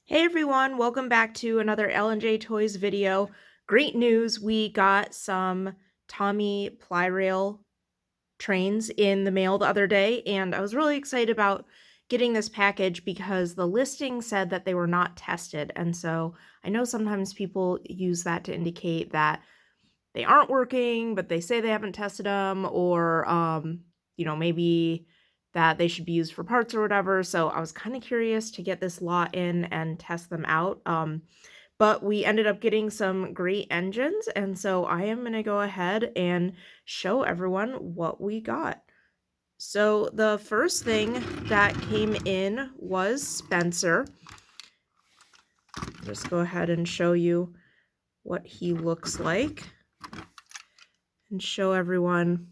Hey everyone, welcome back to another L&J Toys video. Great news, we got some Tomy Plarail trains in the mail the other day, and I was really excited about getting this package because the listing said that they were not tested, and so I know sometimes people use that to indicate that they aren't working, but they say they haven't tested them, or maybe that they should be used for parts or whatever. So I was kind of curious to get this lot in and test them out. But we ended up getting some great engines, and so I am going to go ahead and show everyone what we got. So the first thing that came in was Spencer. Just go ahead and show you what he looks like and show everyone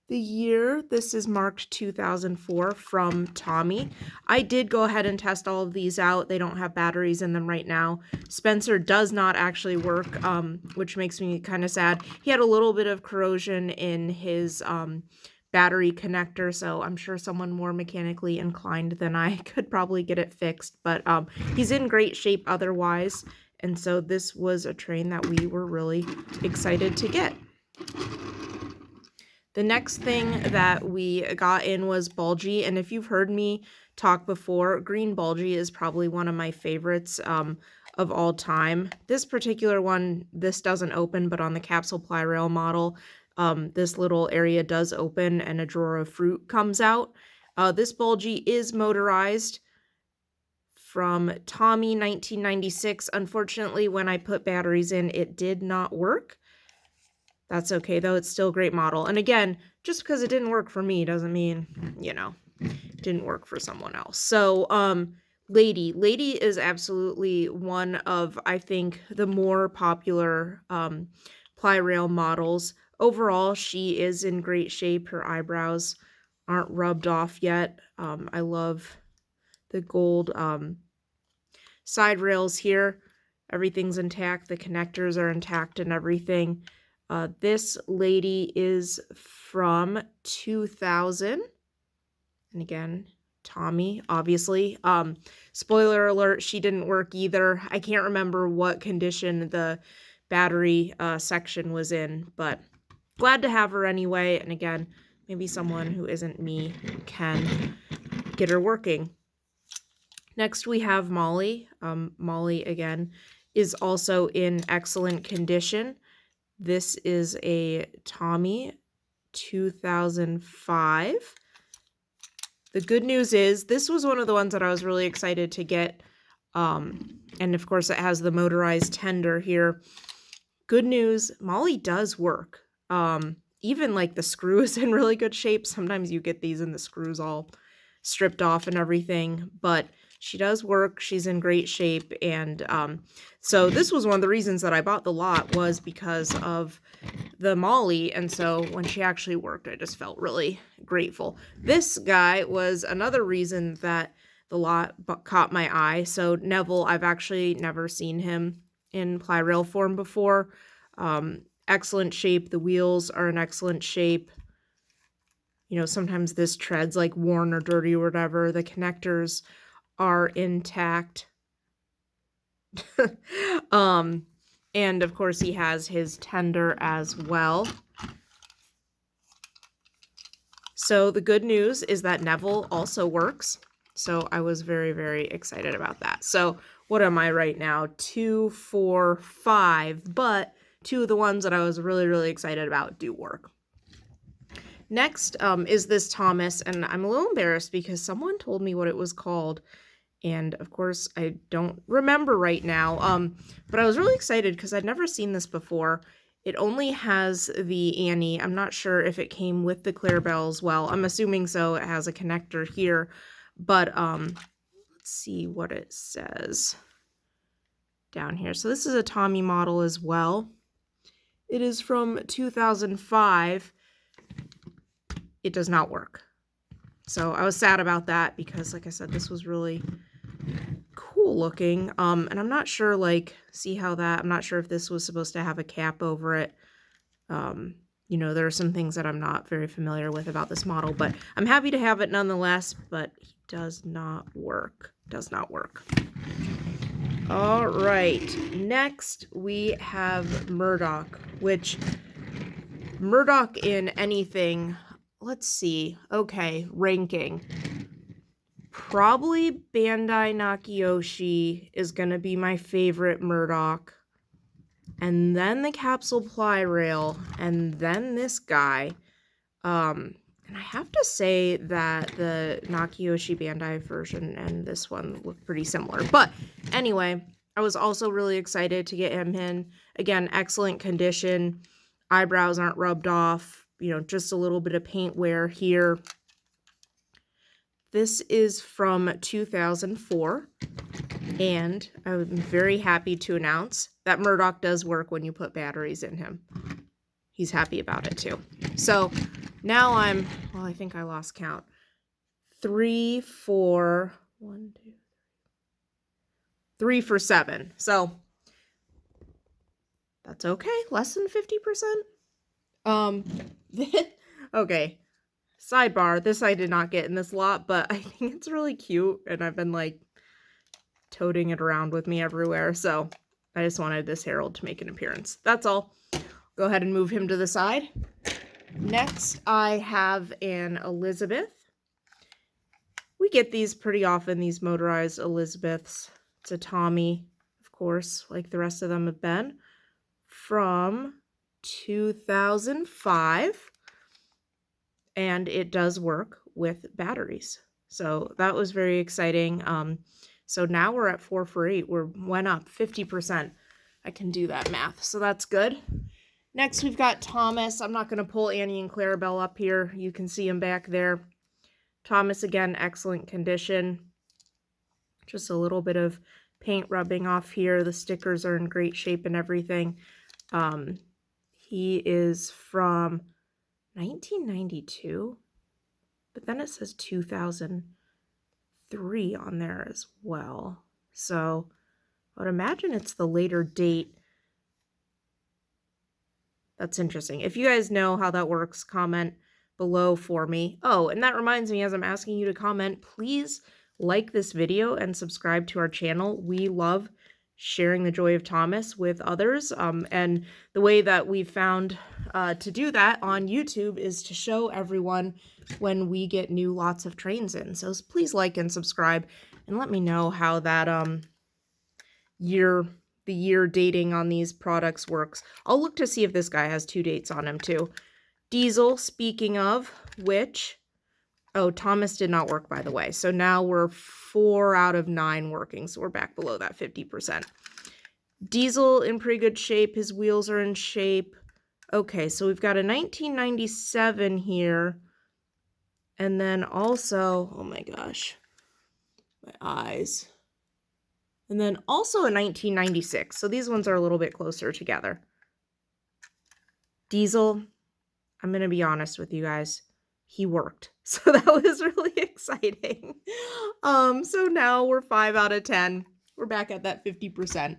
the year. This is marked 2004 from Tomy. I did go ahead and test all of these out. They don't have batteries in them right now. Spencer does not actually work, which makes me kind of sad. He had a little bit of corrosion in his battery connector, so I'm sure someone more mechanically inclined than I could probably get it fixed, but he's in great shape otherwise, and so this was a train that we were really excited to get. The next thing that we got in was Bulgy, and if you've heard me talk before, Green Bulgy is probably one of my favorites of all time. This particular one, this doesn't open, but on the Capsule Plarail model, this little area does open and a drawer of fruit comes out. This Bulgy is motorized from Tomy 1996. Unfortunately, when I put batteries in, it did not work. That's okay, though. It's still a great model. And again, just because it didn't work for me doesn't mean, it didn't work for someone else. So, Lady. Lady is absolutely one of, I think, the more popular Plarail models. Overall, she is in great shape. Her eyebrows aren't rubbed off yet. I love the gold side rails here. Everything's intact. The connectors are intact and everything. This lady is from 2000. And again, Tomy, obviously. Spoiler alert, she didn't work either. I can't remember what condition the battery section was in, but glad to have her anyway. And again, maybe someone who isn't me can get her working. Next, we have Molly. Molly, again, is also in excellent condition. This is a Tomy 2005. The good news is this was one of the ones that I was really excited to get. And of course it has the motorized tender here. Good news, Molly does work. Even like the screw is in really good shape. Sometimes you get these and the screws all stripped off and everything, but she does work. She's in great shape. And so this was one of the reasons that I bought the lot, was because of the Molly. And so when she actually worked, I just felt really grateful. This guy was another reason that the lot caught my eye. So Neville, I've actually never seen him in Plarail form before. Excellent shape. The wheels are in excellent shape. Sometimes this tread's like worn or dirty or whatever. The connectors are intact. And of course he has his tender as well. So the good news is that Neville also works. So I was very, very excited about that. So what am I right now? 2, 4, 5, but 2 of the ones that I was really, really excited about do work. Next is this Thomas, and I'm a little embarrassed because someone told me what it was called. And of course, I don't remember right now, but I was really excited because I'd never seen this before. It only has the Annie. I'm not sure if it came with the Clarabelle as well. I'm assuming so. It has a connector here, but let's see what it says down here. So this is a Tomy model as well. It is from 2005. It does not work. So I was sad about that because, like I said, this was really cool looking. And I'm not sure, I'm not sure if this was supposed to have a cap over it. There are some things that I'm not very familiar with about this model, but I'm happy to have it nonetheless, but he does not work. Does not work. All right. Next, we have Murdoch, which Murdoch in anything, let's see. Okay, ranking. Probably Bandai Nakiyoshi is going to be my favorite Murdoch. And then the Capsule Plarail, and then this guy. And I have to say that the Nakiyoshi Bandai version and this one look pretty similar. But anyway, I was also really excited to get him in. Again, excellent condition. Eyebrows aren't rubbed off. You know, just a little bit of paint wear here. This is from 2004. And I'm very happy to announce that Murdoch does work when you put batteries in him. He's happy about it too. So now I'm, well, I think I lost count. 3 for 1, 2, 3 for 7. So that's okay. Less than 50%. Okay. Sidebar. This I did not get in this lot, but I think it's really cute, and I've been like toting it around with me everywhere. So I just wanted this Herald to make an appearance. That's all. Go ahead and move him to the side. Next, I have an Elizabeth. We get these pretty often, these motorized Elizabeths. It's a Tommy, of course, like the rest of them have been, from 2005. And it does work with batteries. So that was very exciting. So now we're at 4 for 8. We went up 50%. I can do that math, so that's good. Next, we've got Thomas. I'm not going to pull Annie and Clarabelle up here. You can see him back there. Thomas, again, excellent condition. Just a little bit of paint rubbing off here. The stickers are in great shape and everything. He is from 1992, but then it says 2003 on there as well. So I would imagine it's the later date. That's interesting. If you guys know how that works, comment below for me. Oh, and that reminds me, as I'm asking you to comment, please like this video and subscribe to our channel. We love sharing the joy of Thomas with others. And the way that we've found to do that on YouTube is to show everyone when we get new lots of trains in. So please like and subscribe and let me know how that the year dating on these products works. I'll look to see if this guy has 2 dates on him too. Diesel, speaking of which, oh, Thomas did not work, by the way. So now we're 4 out of 9 working. So we're back below that 50%. Diesel in pretty good shape. His wheels are in shape. Okay, so we've got a 1997 here. And then also, oh my gosh, my eyes. And then also a 1996. So these ones are a little bit closer together. Diesel, I'm going to be honest with you guys. He worked. So that was really exciting. So now we're 5 out of 10. We're back at that 50%.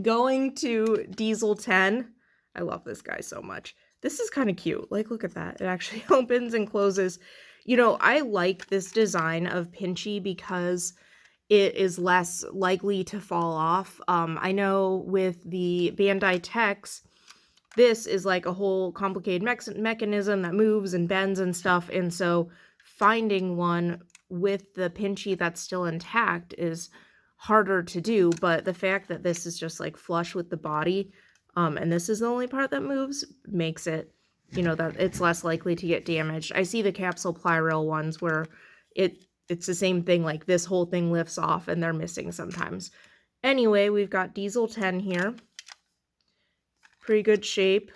Going to Diesel 10. I love this guy so much. This is kind of cute. Like, look at that. It actually opens and closes. You know, I like this design of Pinchy because it is less likely to fall off. I know with the Bandai Techs, this is like a whole complicated mechanism that moves and bends and stuff. And so finding one with the Pinchy that's still intact is harder to do. But the fact that this is just like flush with the body, and this is the only part that moves, makes it, you know, that it's less likely to get damaged. I see the Capsule Plarail ones where it's the same thing, like this whole thing lifts off and they're missing sometimes. Anyway, we've got Diesel 10 here. Pretty good shape.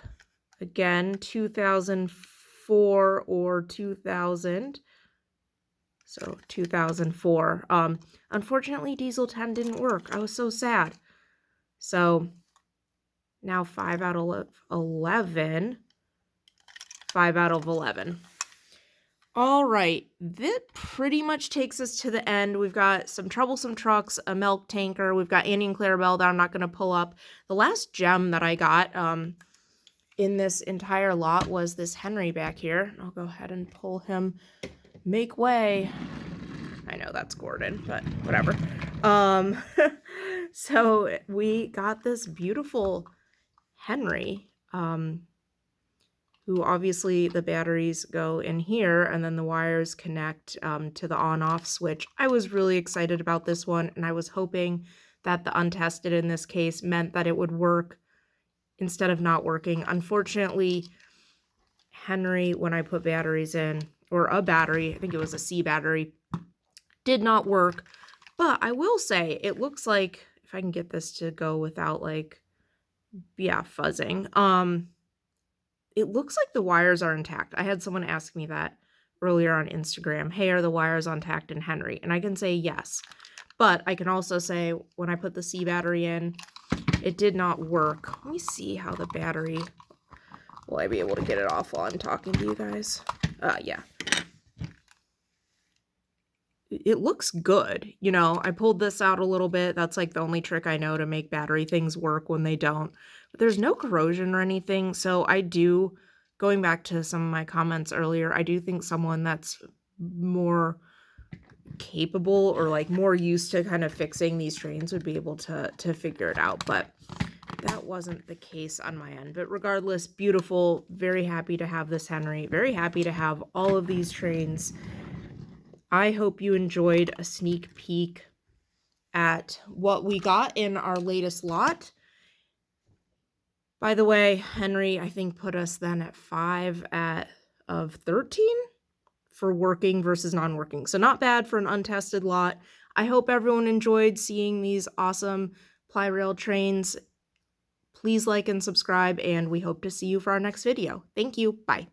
Again, 2004 or 2000. So 2004. Unfortunately, Diesel 10 didn't work. I was so sad. So now 5 out of 11. 5 out of 11. All right, that pretty much takes us to the end. We've got some troublesome trucks, a milk tanker. We've got Annie and Clarabelle that I'm not going to pull up. The last gem that I got in this entire lot was this Henry back here. I'll go ahead and pull him. Make way. that's Gordon, but whatever. So we got this beautiful Henry, who obviously the batteries go in here and then the wires connect to the on-off switch. I was really excited about this one, and I was hoping that the untested in this case meant that it would work instead of not working. Unfortunately, Henry, when I put batteries in, or a battery, I think it was a C battery, did not work. But I will say, it looks like, if I can get this to go without like, yeah, fuzzing, it looks like the wires are intact. I had someone ask me that earlier on Instagram. Hey, are the wires intact in Henry? And I can say yes. But I can also say when I put the C battery in, it did not work. Let me see how the battery... Will I be able to get it off while I'm talking to you guys? Yeah. It looks good. You know, I pulled this out a little bit. That's like the only trick I know to make battery things work when they don't. But there's no corrosion or anything. So I do, going back to some of my comments earlier, I do think someone that's more capable or like more used to kind of fixing these trains would be able to figure it out. But that wasn't the case on my end. But regardless, beautiful. Very happy to have this Henry. Very happy to have all of these trains. I hope you enjoyed a sneak peek at what we got in our latest lot. By the way, Henry, I think, put us then at 5 of 13 for working versus non-working. So not bad for an untested lot. I hope everyone enjoyed seeing these awesome Plarail trains. Please like and subscribe, and we hope to see you for our next video. Thank you. Bye.